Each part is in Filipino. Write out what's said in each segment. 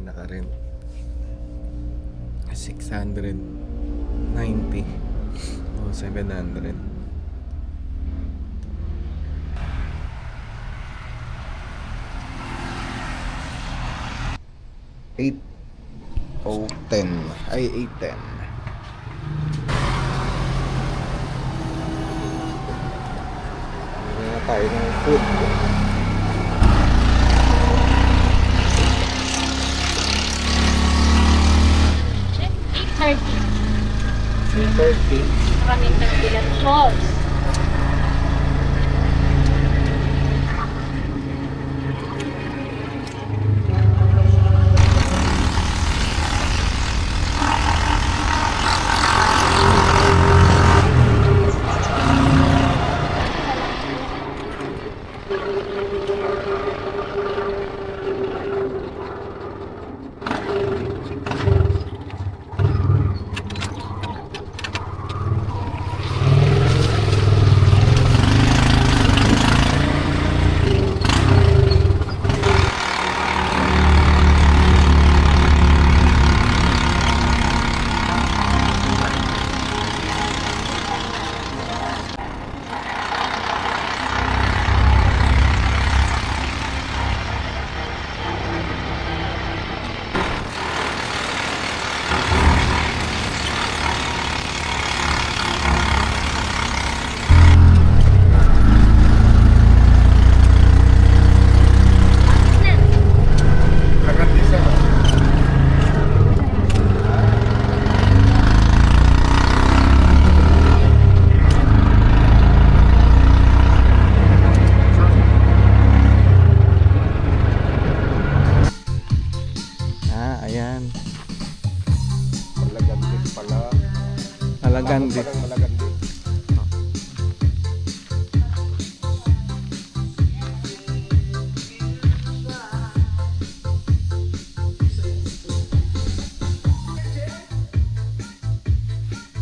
naka-rent. 690 o 700. 8 o 10 ay 8:10. Hindi na tayo ng food. Check 8:30. 8:30. Maraming ng bilat falls. Ayan. Malagandit pala. Malagandit. Parang malagandit.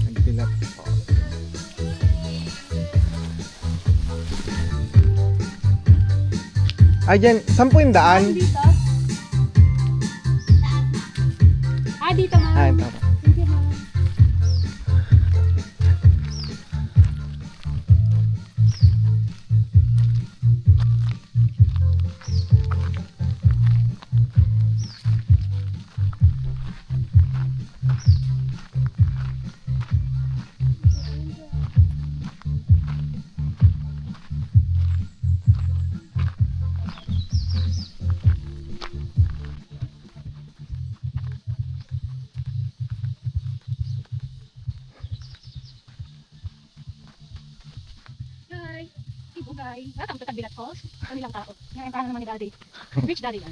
Nagpilat po. Ayan, 10 daan. Dito. Dito ma'am. Ito. Thank you ma'am. Hi. Ibo guys. Welcome to Tagbilat Falls. Kami lang tao. Yan ang naman ni Daddy. Rich Daddy yan.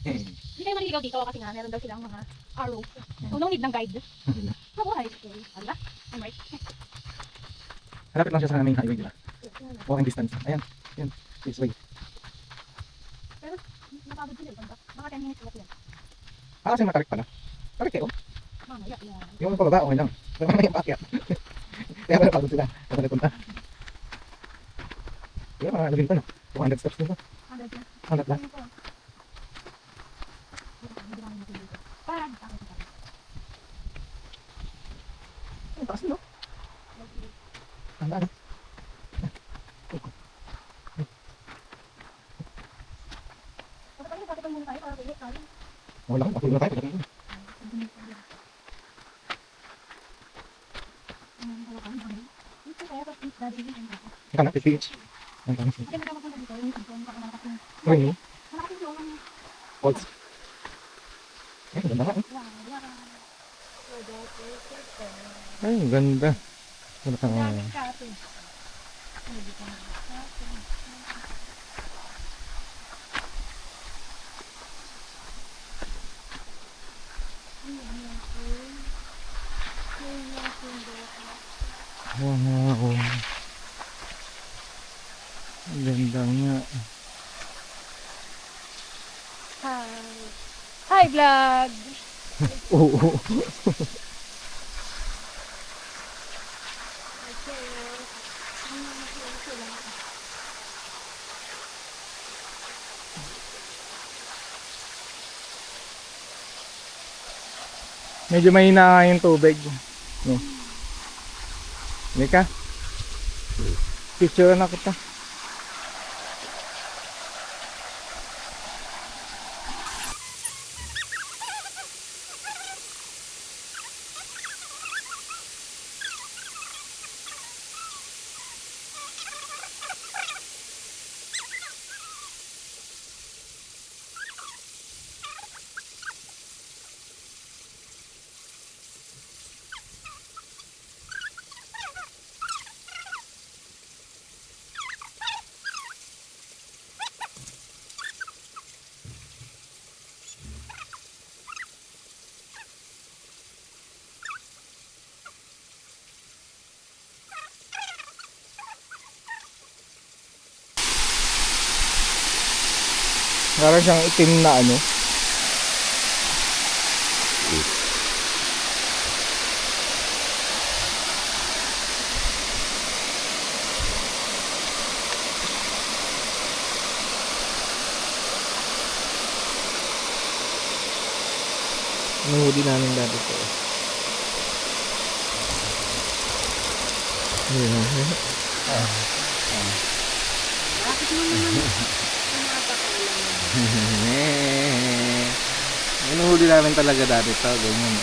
Hindi kayo maliligaw dito kasi nga meron daw silang mga arrow. So no need ng guide. Mabuhay. Wala. I'm right. Malapit lang siya sa main highway, di ba? Walking distance. Ayan. Yan. This way. Pero napagod sila. Baka 10 minutes walk yan. Kasi matarik pala. Tarik kayo. Mamaya yan. Yung pababa, okay lang. Pero mamaya paakyat. Kaya pala pagod sila. Kaya pala punta. Kaya mga labing pa na. 200 steps dito. 100 yan. 100 lang. Parang Ang taas no? Ang daan. Pagkakalimutan muna tayo para pili tayo. Wala lang. Ako na tayo. Pagdating ko. Ikaw na, PPH. Ang taas. Ay, no? Falls. Ay, ganda nga. Ay, ganda. Wala kang... Wow. Ang ganda nga. Hi vlog! Oo. Medyo mahina nga yung tubig. No. Halika. Picture na kita. Parang siyang itim na ano. Nuhuli namin dati ito. Nuhuli namin talaga dati ito. Ganyan.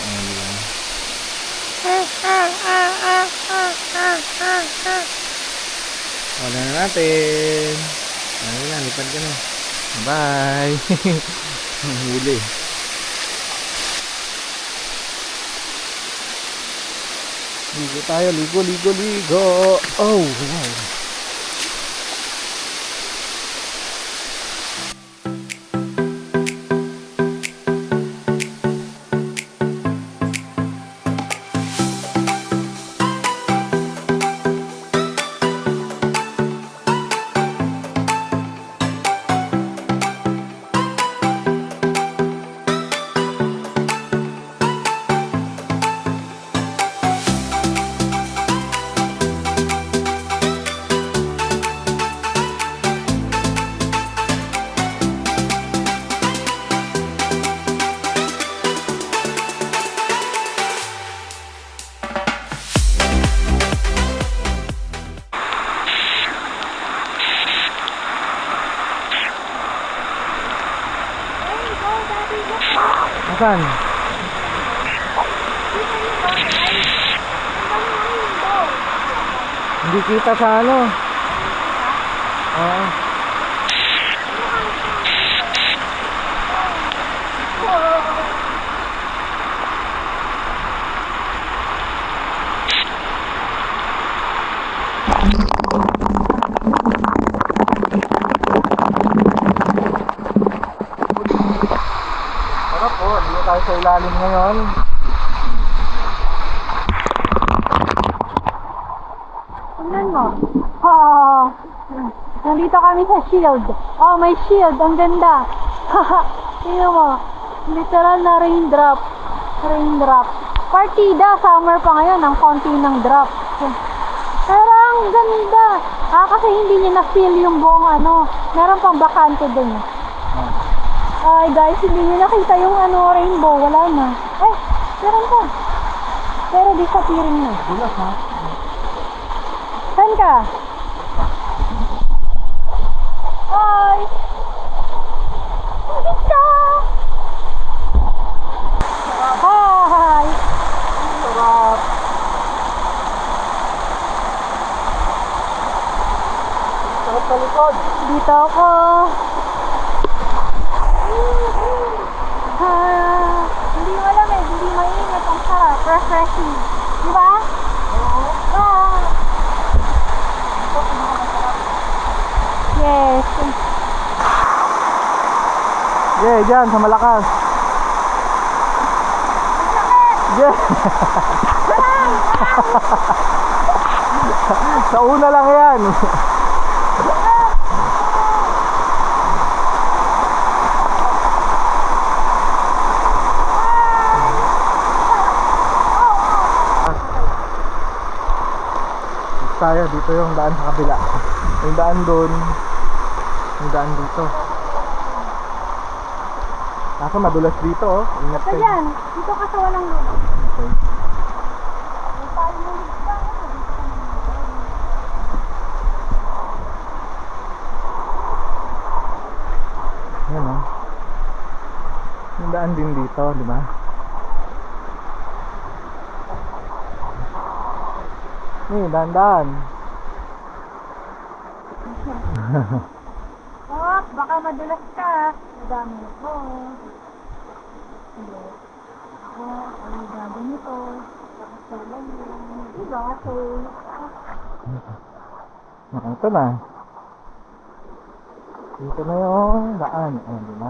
Wala na natin. Ayun na, lipad ka na. Bye. Huli. Ligo tayo, ligo. Oh, wow. Asan? Hindi kita sa ano. Oo. Tara po, dito tayo sa ilalim ngayon. Tingnan mo. Oh, nandito kami sa shield. Oh, may shield. Ang ganda. Tingnan mo. Literal na raindrop. Raindrop. Partida. Summer pa ngayon. Ang konti ng drop. Pero ang ganda. Kasi hindi niya na-feel yung buong ano. Meron pang bakante dun. Ay guys, hindi niyo nakita yung ano, rainbow. Wala na. Ay, meron pa. Pero disappearing na. Bulas ha? Saan ka? Hi! Isa! Hi! Sarap! Sarap sa likod! Dito ako. Hindi malamig, hindi mainit. Ang sarap. Refreshing. Di ba? Oo. Yes. Yeah, dyan, sa malakas. Yeah. Sa una lang yan. Tayo dito yung daan sa kabila. Yung daan doon, yung daan dito. Kaso madulas dito oh. Ingat So kayo. yan, dito ka sa walang lubog. Okay. Kung tayo lulog ka, dito ka naman. Yan oh. Yung daan din dito, di ba? Daan-daan. Oh, baka madulas ka. Madami ito. Oh, ang dami nito. Tapos sa lang yun. Diba? So, Ito na. Dito na yung daan. Ayan, di ba?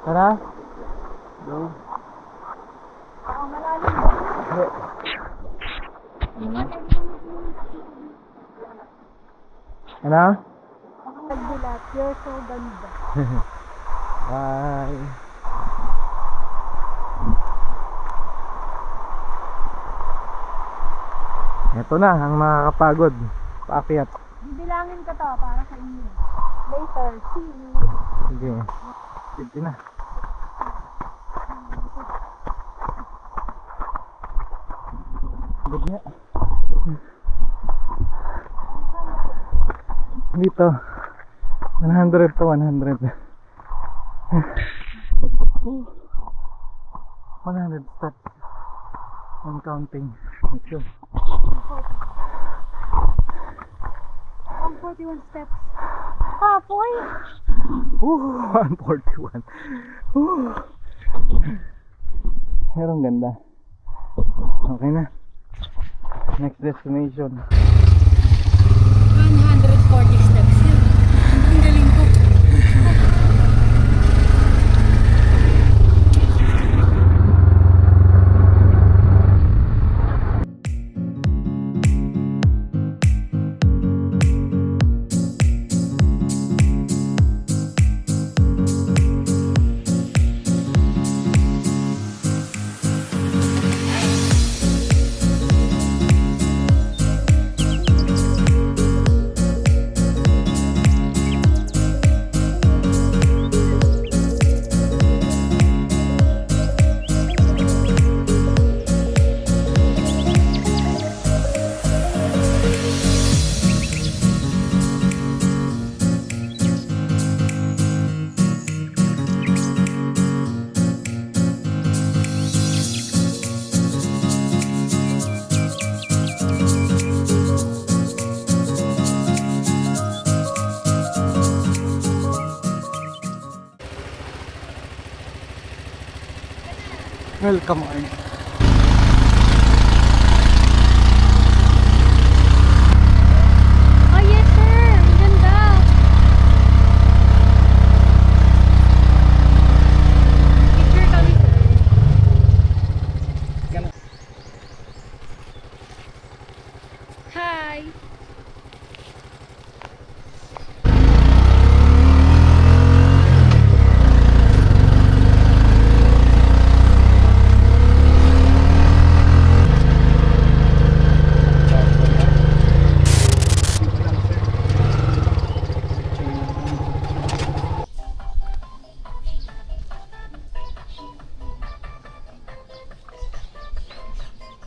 Tara. Go. baka malalim ba? Hindi. Ano na? Ano? Baka nagbulat. You're so ganda. Bye. Ito na ang makakapagod. Paakyat. Bibilangin ko to para sa inyo. Later, see you. Sige. Sige na. Good nga. Dito. 100 to 100. 100 steps. I'm counting. Let's go. 141 steps. Halfway. 141. Pero ang ganda. Okay na. Next destination. 140 steps yun. Ang galing ko. Welcome on. Oh yes sir, ang ganda. Picture kami sir. Hi.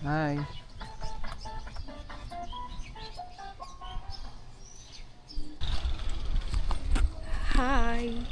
Hi. Hi.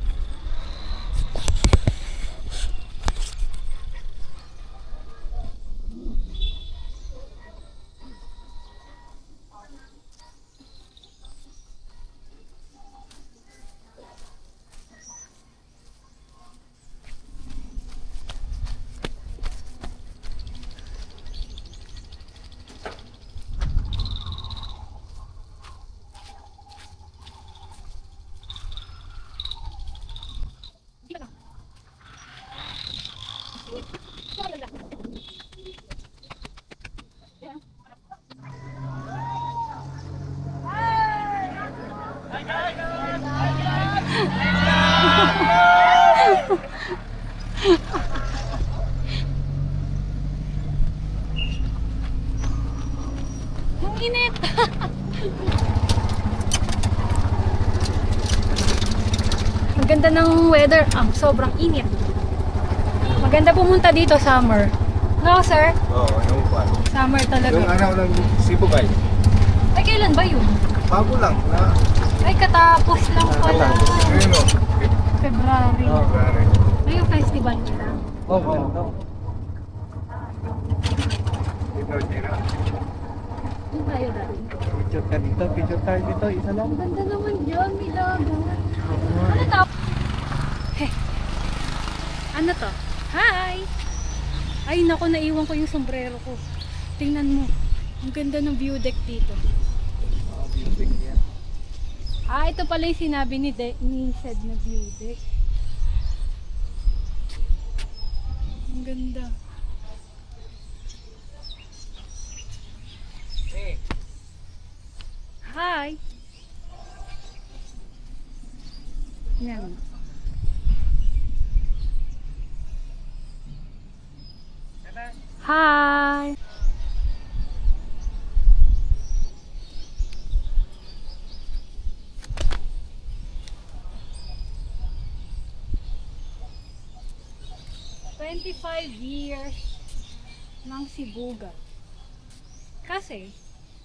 Ang init. ang weather, ang sobrang init. Maganda pumunta dito summer. No, sir? Oo, yung kwan. Summer talaga. Yung ano ng Sibugay. Ay, kailan ba yun? Bago lang. Na, Ay, katapos lang pala. ayun o. February. February. Ay, yung festival nila. Oo. Ito, Gina. Yung tayo dati. Picture ka dito, picture tayo dito, isa lang. Ang ganda naman dyan, Milaga. Ano to? Heh. Ano to? Hi! Ay, naku, naiwan ko yung sombrero ko. Tingnan mo. Ang ganda ng view deck dito. Ah, ito pala yung sinabi ni Sed na view deck. Ang ganda. Hi! Yan. Hi! "25 years ng Sibugan." Kasi,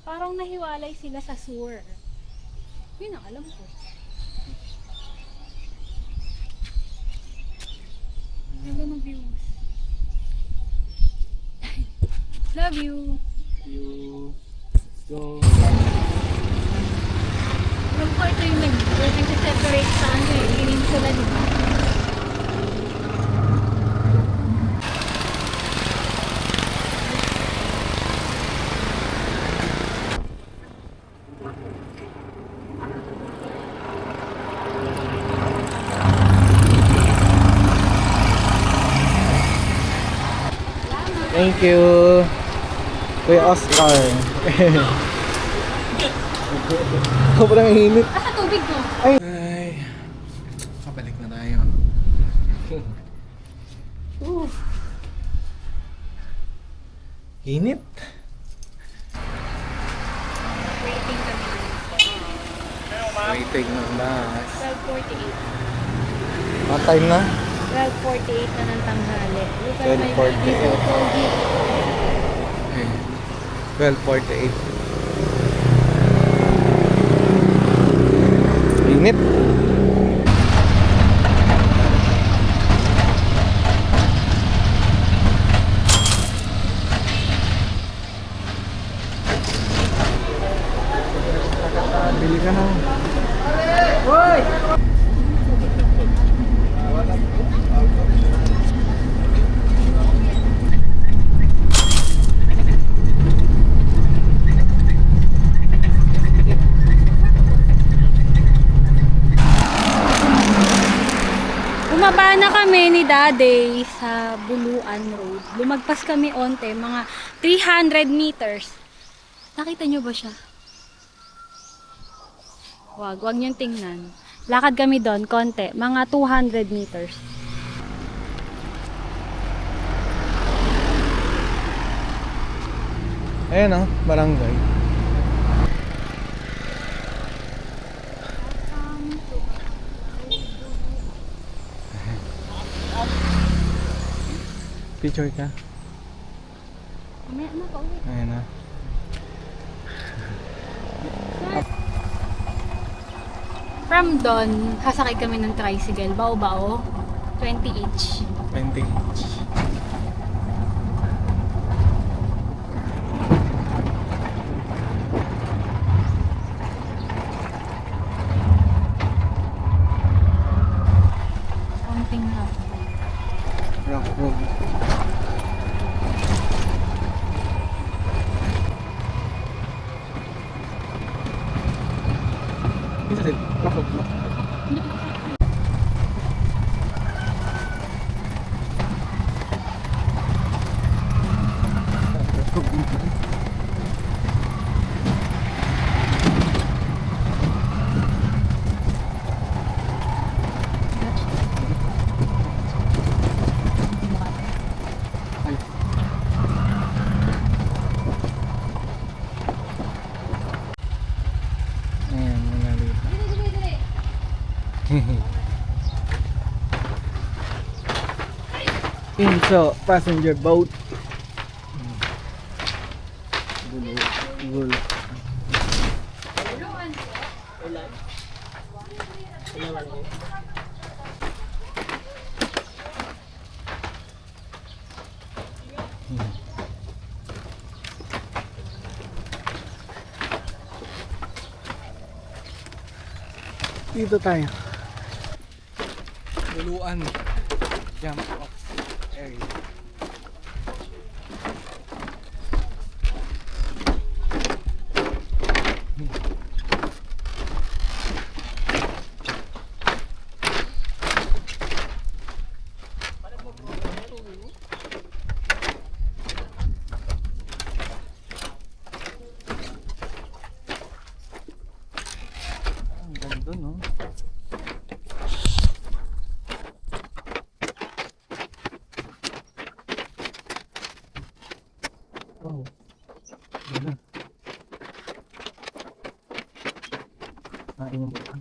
parang nahiwalay sila sa sewer. Yun ang alam ko. Ganda ng views. Love you. Go. Alam ko ito yung nag-separate sa ano eh. Peninsula, di ba? Thank you. Kuya Oscar. Sobrang init. Ah, sa tubig ko. Ay, kabalik na tayo. Init. Waiting kami. Waiting ng bus. 12:48. What time na? 12:48 na ng tanghali. Look at my 12:48. beautiful pogi. 12:48. Init. Bili ka na. Hoy! Bumaba na kami ni Daddy sa Buluan Road. Lumagpas kami onte, mga 300 meters. Nakita nyo ba siya? Wag niyong tingnan. Lakad kami doon, konti, mga 200 meters. Ayan o, barangay. Picture ka. Mamaya na pa uwi. Ayan na. From doon, sasakay kami ng tricycle. Bao-bao. 20 each. 20 each. Konting rock. Rock road. Isa din. Rock road. into passenger boat. Gulo. Gulo. Dito tayo. Luluan. Jump off area. Ang ganda, no? Wow. Ganda. Kain yung bukan.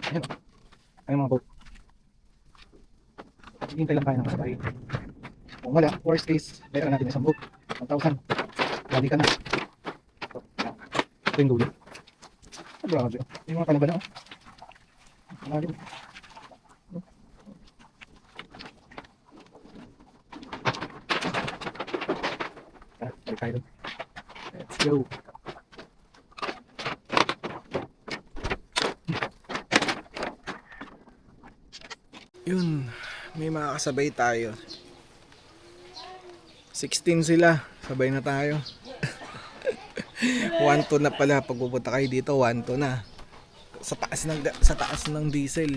Ayan. Ayan mga boat. Hintay lang tayo ng kasabay. Kung wala, worst case, meron natin isang boat. 1,000. Bali ka na. Ito yung dulo. Ah, grabe. Yung mga kalaban na. Malalim. Balik tayo doon. Let's go. Yun, may makakasabay tayo. 16 sila, sabay na tayo. 1-2 na pala pag pupunta kayo dito, 1-2 na. Sa taas ng diesel.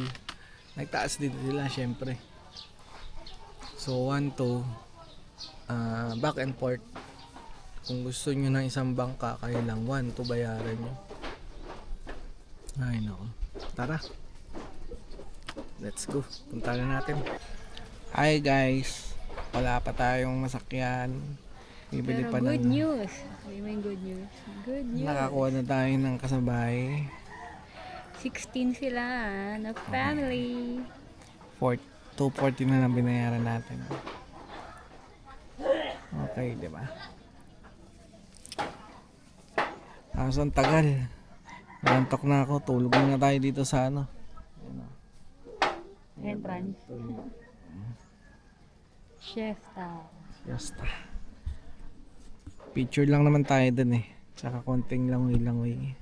Nagtaas din sila syempre. So 1-2 back and forth. Kung gusto nyo ng isang bangka, kayo lang 1-2 bayaran nyo. Ay nako. Tara. Let's go. Punta na natin. Hi guys. Wala pa tayong masakyan. Bibili pa good ng... news. May good news. Good news. Nakakuha na tayo ng kasabay. 16 sila na family. 240 na lang binayaran natin. Okay, di ba? Tapos ang tagal. Nantok na ako. Tulog na tayo dito sa ano. Entrance. Fiesta. Fiesta. Picture lang naman tayo dun eh. Tsaka konting langoy-langoy.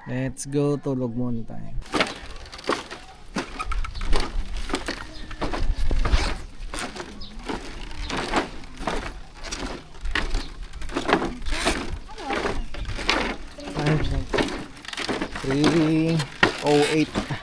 Let's go. Tulog muna tayo. Time check. 3:08.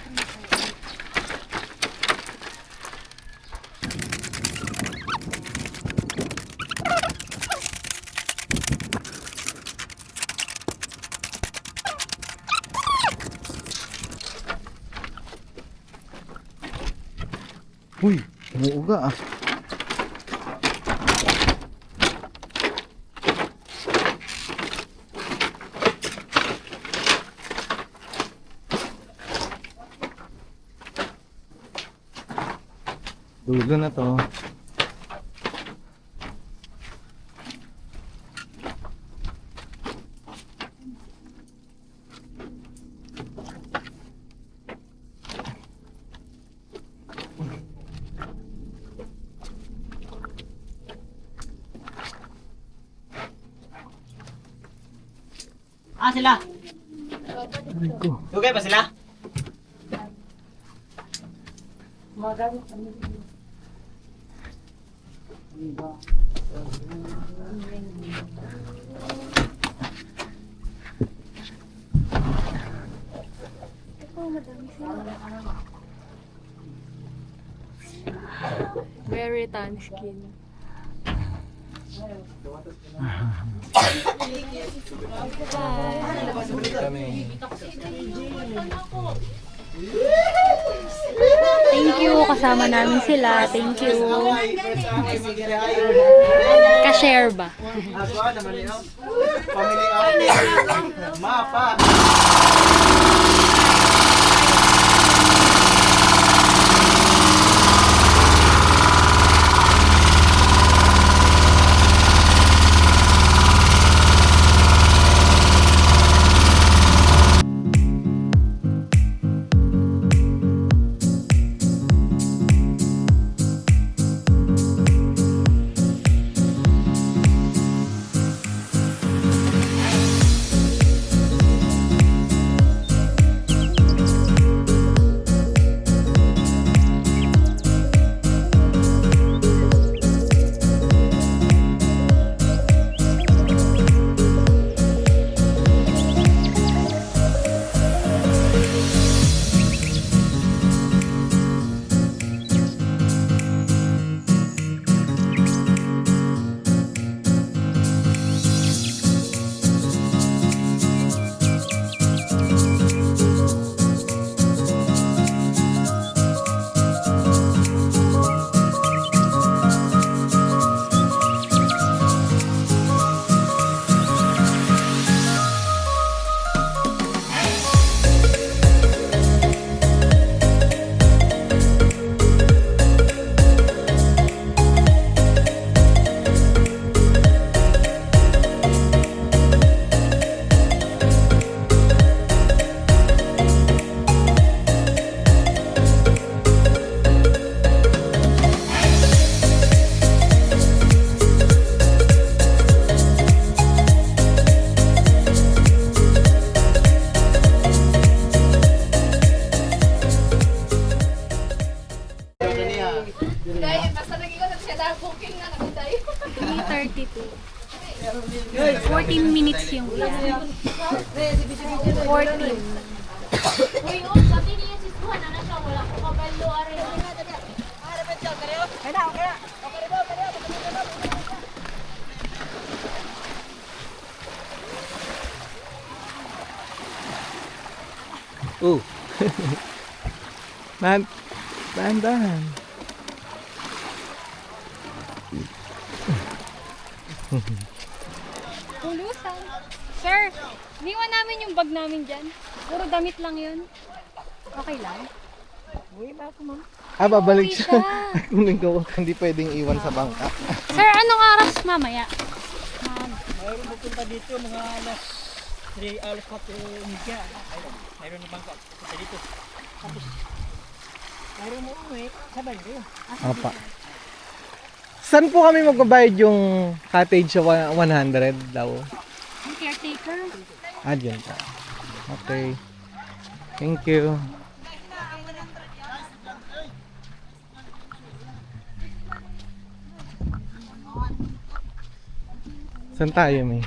Uy, umuuga ah. Dulo na to. Sila. Ay ko. Dugay pa sila? Very tan skin. Kami. Thank you, kasama namin sila. Thank you. Ka-share ba? Dahil basta naging ko siya dahil booking na nagtayo. 3:32. 14 minutes yung vlog. 14. Uy, pati niya si Suhan na siya. Wala ko kabalo. Oh. Dahan. Pulusan. Sir, iniwan namin yung bag namin dyan. Puro damit lang yun. Okay lang? Babalik Uwi siya. Kunin ko, hindi pwedeng iwan sa bangka. Sir, anong oras mamaya? Mayroon pupunta dito mga alas 3, alas 4 media. Mayroon ni Bangkok. Pupunta dito. Tapos, mayroon mo umuwi. Sabay kayo. Apa. Saan po kami magbabayad yung cottage sa 100 daw? Yung caretaker? Dyan po. Okay. Thank you. Saan tayo, May?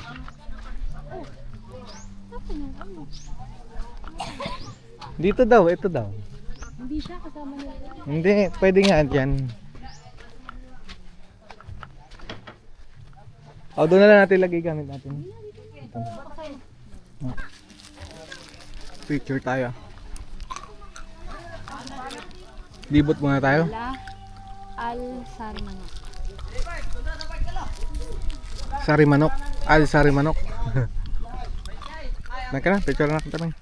Dito daw, ito daw. Hindi siya kasama nila. Hindi, pwede nga dyan. Doon na lang natin lagay gamit natin. Ito. Picture tayo. Libot muna tayo. Al-Sarmanok. Sarimanok. Sarimanok. Naka na, picture na kita lang.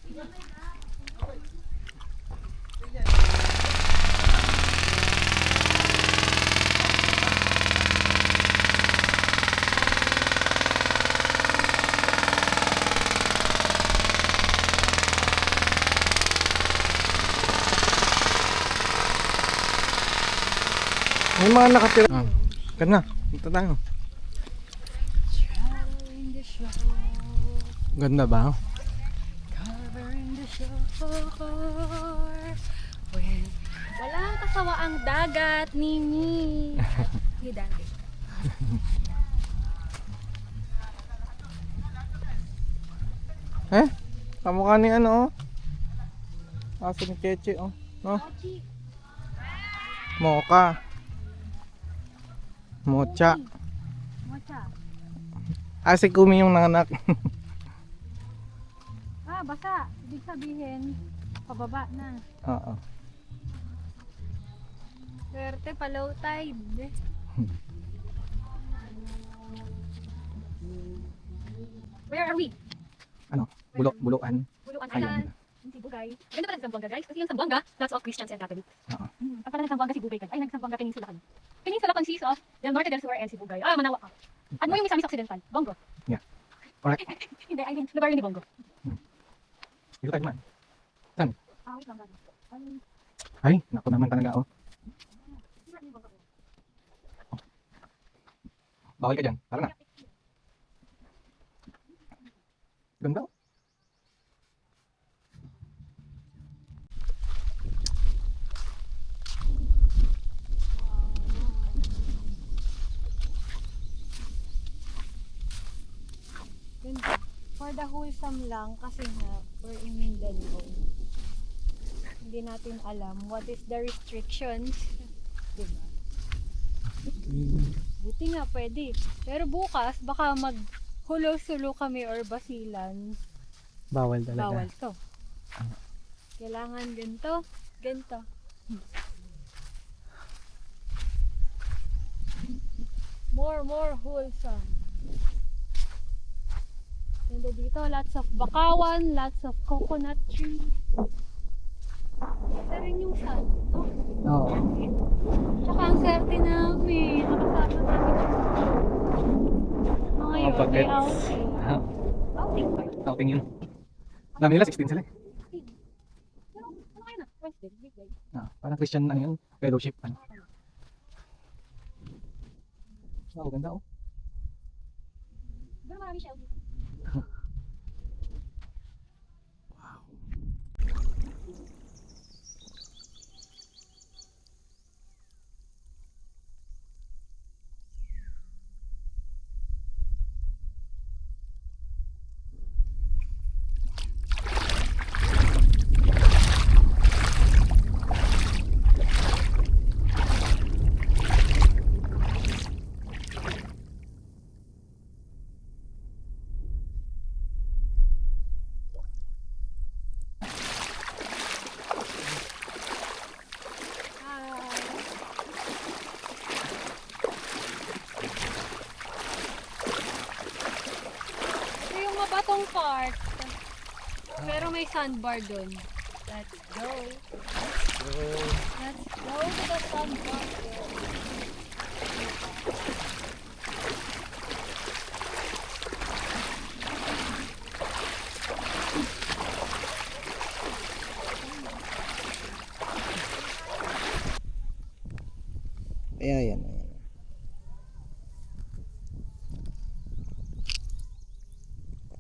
May mga nakatira. Kana, punta tayo. Ganda ba? Walang kasawa ang dagat, Nini. Ni Daddy. Kamukha ni ano, aso ni Cheche, oh. No? Mocha. Mocha. Mocha. Si Kumi yung nanganak. Basa. Ibig sabihin, Pababa na. Oo. Swerte pa low tide. Where are we? Ano? Bulukan. Bulukan Ayun. Island. Yung Sibugay. Ganda pala ng Zamboanga guys. Kasi yung Zamboanga, lots of Christians and Catholics. Oo. Ang pala ng Zamboanga, Sibugay ka. Ay, nag-Zamboanga Peninsula ka. Peninsula consists of Del Norte del Sur and Sibugay. Ah, Manawa ka. Ano mo yung Misamis Occidental? Bongo. Yeah. Correct. Hindi, I mean, lugar yun ni Bongo. Dito tayo man. Ah, wait lang. gago. Ay, naku naman talaga oh. Bawal ka dyan. Tara na. Ganda oh. Ganda. For the wholesome lang kasi nga we're in Mindanao. Hindi natin alam what is the restrictions. Diba? Buti nga pwede. Pero bukas baka maghulo-sulo kami or basilan. Bawal talaga. Bawal to. Kailangan ganito. Ganito. More wholesome. Ganda dito, lots of bakawan, lots of coconut tree. Ito rin yung sun, no? Oo. Tsaka ang swerte namin, nakasama namin yung ngayon, may bagets. outing. Outing pa. Outing yun. Dami nila, 16 sila eh. Pero, ano kayo na? Wednesday, weekday. Ah, parang Christian ano yun, fellowship. Ano. Wow, ganda oh. Pero marami siya dito. Ito yung mabatong part. Pero may sandbar dun. Let's go. Let's go to the sandbar. Ayan.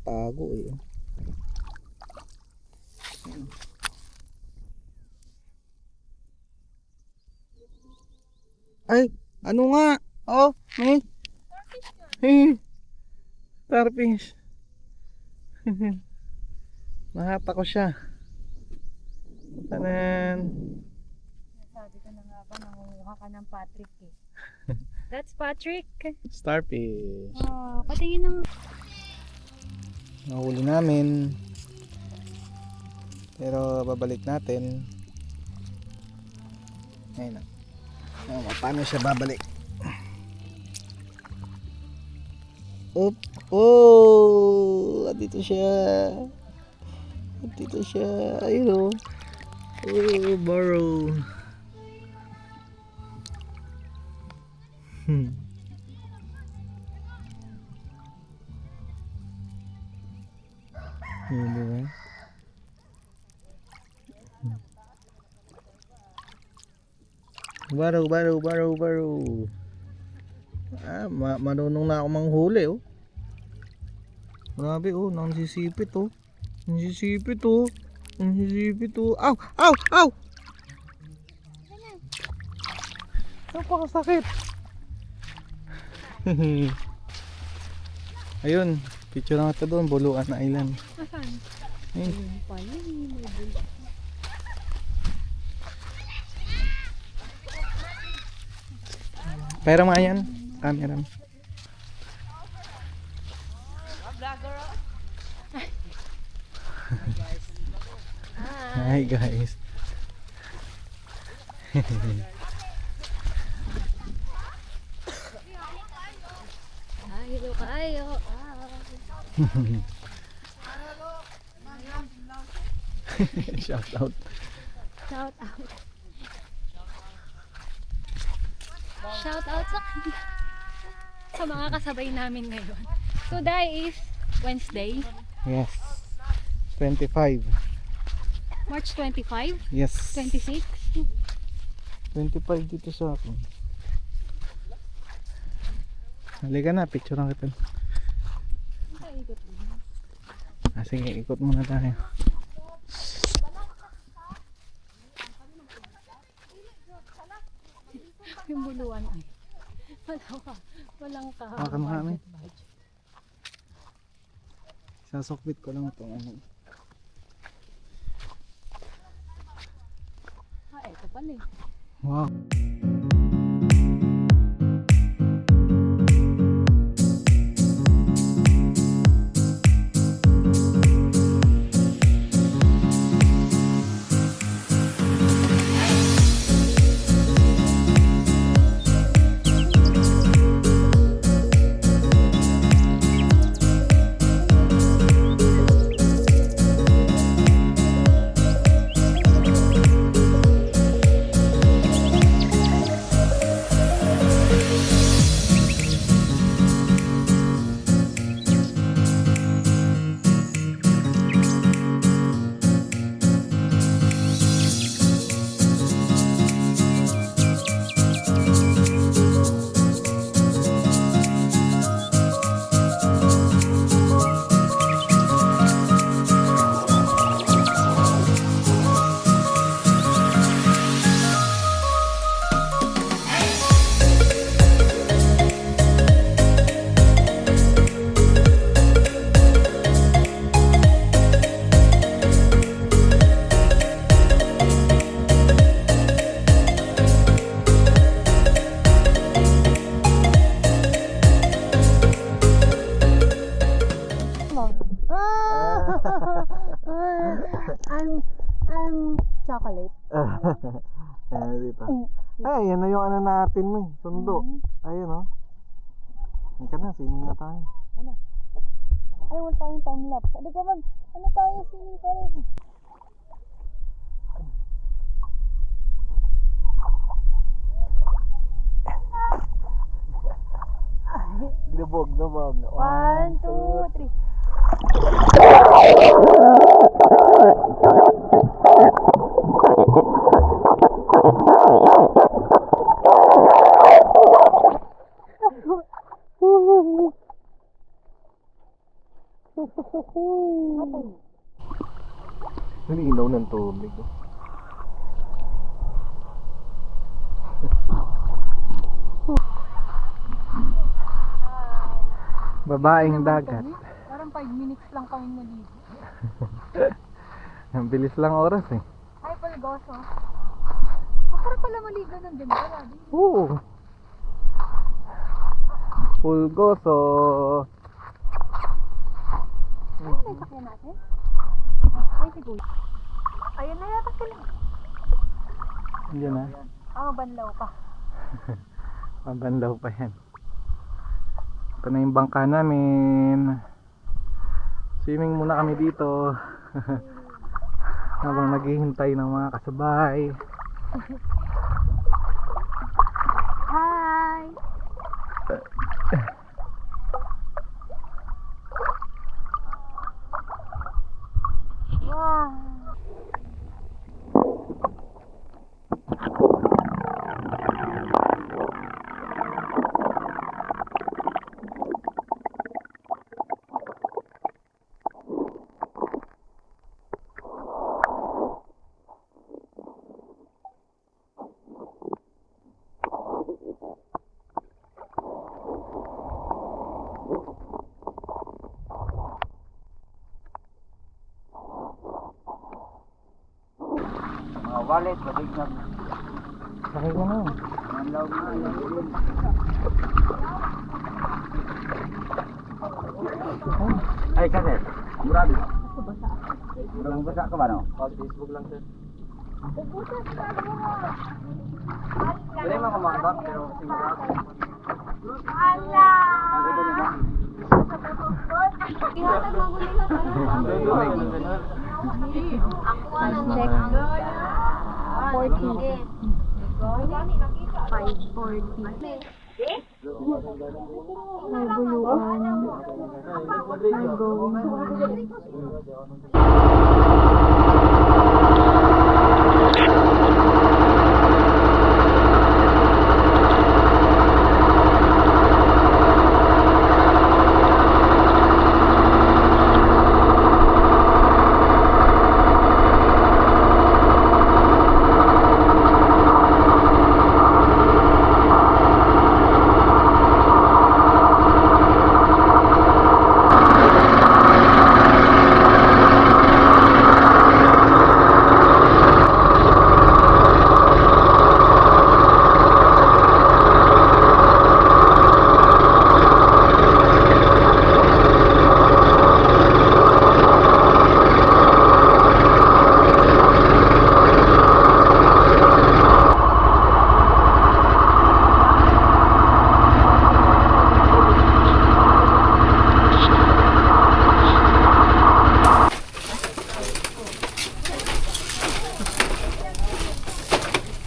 Tago eh. Ay, ano nga? Oh, starfish. Nahata ko siya. Tanan. Sabi ko na nga ba, nangunguha ka ng Patrick eh. That's Patrick. Starfish. Oh, patingin ng... Nahuli namin. Pero babalik natin. Ayun na. Paano siya babalik? Up. Oh! Dito siya. Dito siya. Ayun o. Oh, borrow. Yun, diba? Baro. Ah, marunong na ako manghuli, oh. Grabe, oh, nansisipit, oh. Nansisipit, oh. Aw! Napakasakit. Ayun, picture na kita doon, Buluan Island. Asan? Ayun. Ayun pala, may bulo. Pero mga yan, camera. Hi. Hi guys. Kayo, kayo. Shout out. Shout out. Shout out sa mga kasabay namin ngayon. Today is Wednesday, Yes. 25. March 25, Yes. 26. 25 dito sa akin. Halika na, picture lang kita. Sige, ikot muna tayo. Yung buluan ay. Walang ka. Hawakan mo kami. Sasokbit ko lang itong ano. Ito pala eh. Wow. I'm chocolate. Ayan dito. Ay, yan na yung ano natin mo eh. Sundo. Ayun o. Yan ka na, swimming na tayo. Ay, wala tayong time lapse. Hindi ka mag, ano tayo, swimming pa rin. Lubog, lubog. 1, 2, 3. Nalinaw ng tubig. Oh. Babaeng dagat. Parang 5 minutes lang kami naligo. Ang bilis lang oras eh. Ay, Pulgoso. Parang pala maligo ng din pala. Oo. Pulgoso. Ano na yung sakyan natin? Ay, siguro. Ayun na yata sila. Andiyan na. Banlaw pa. Mabandaw pa yan. Ito na yung bangka namin. Swimming muna kami dito. Habang naghihintay ng mga kasabay. Hi! Wow! Wallet, labig na. Sakay ka na. Manlaw na. Ay, kasi. Murado. Basa ka ba no? Facebook lang sir. Pwede mo kumakabak pero sigurado.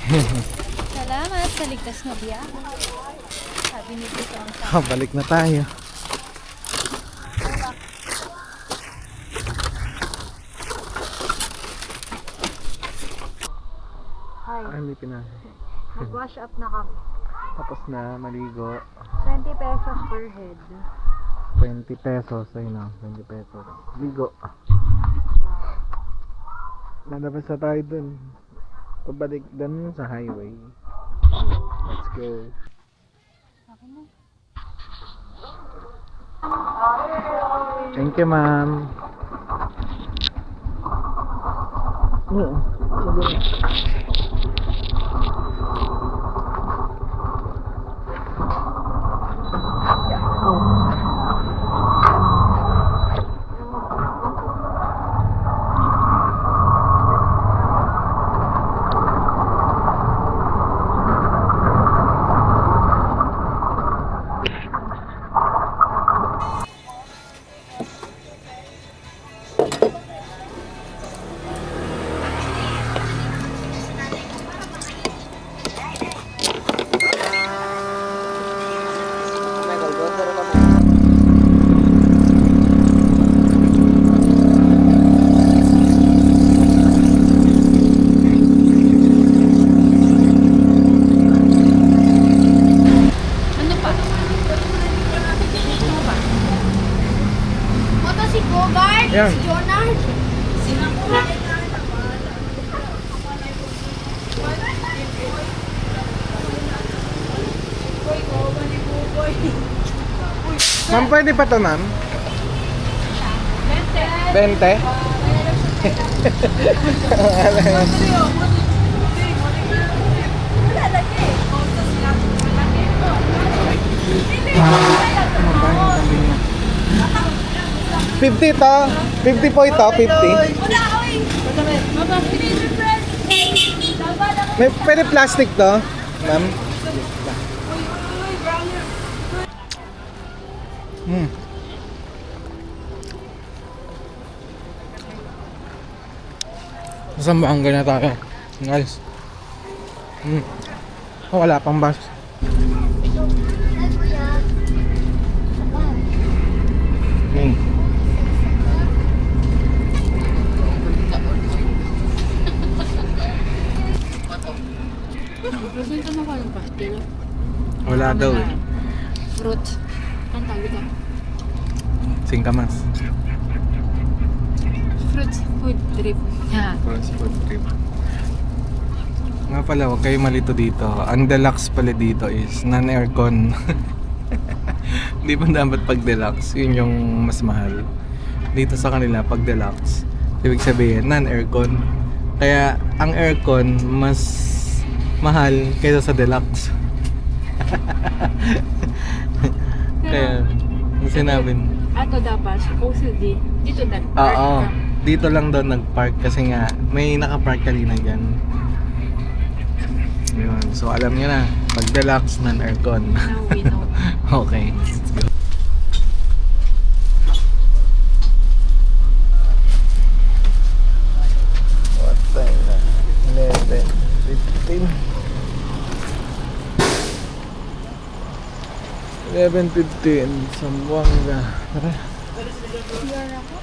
Salamat sa ligtas na biyahe. Sabi ni Tito ang sa Balik na tayo. Hi. Ay, may pinag. Mag-wash up na kami. Tapos na maligo. 20 pesos per head. 20 pesos. Ayun na, 20 pesos. Ligo. Lalabas na tayo dun. Pabalik dun sa highway. Let's go. Thank you, ma'am. Yan. Ma'am, pwede pa to, ma'am? 20? 50 to? 50 po ito? 50? May pwede plastic to, ma'am? Sambaangga na tayo. Guys. Oh, wala pang bus. Wala daw eh. Fruit. Ang tawag ito? Singkamas. Fruit food trip. Cross food trip. Nga pala, huwag kayo malito dito. Ang deluxe pala dito is non-aircon. Di ba dapat pag deluxe? Yun yung mas mahal. Dito sa kanila, pag deluxe, ibig sabihin, non-aircon. Kaya, ang aircon, mas mahal kaysa sa deluxe. Kaya, ang sinabi, Ato dapat, supposedly, Dito na. Oo. Dito lang daw nag-park kasi nga may naka-park kanina dyan. Yun. So alam niyo na, pag deluxe non-aircon. Now we know. Okay. Let's go. What time na? 11:15. 11:15. Sambuanga. Tara. Pure ako.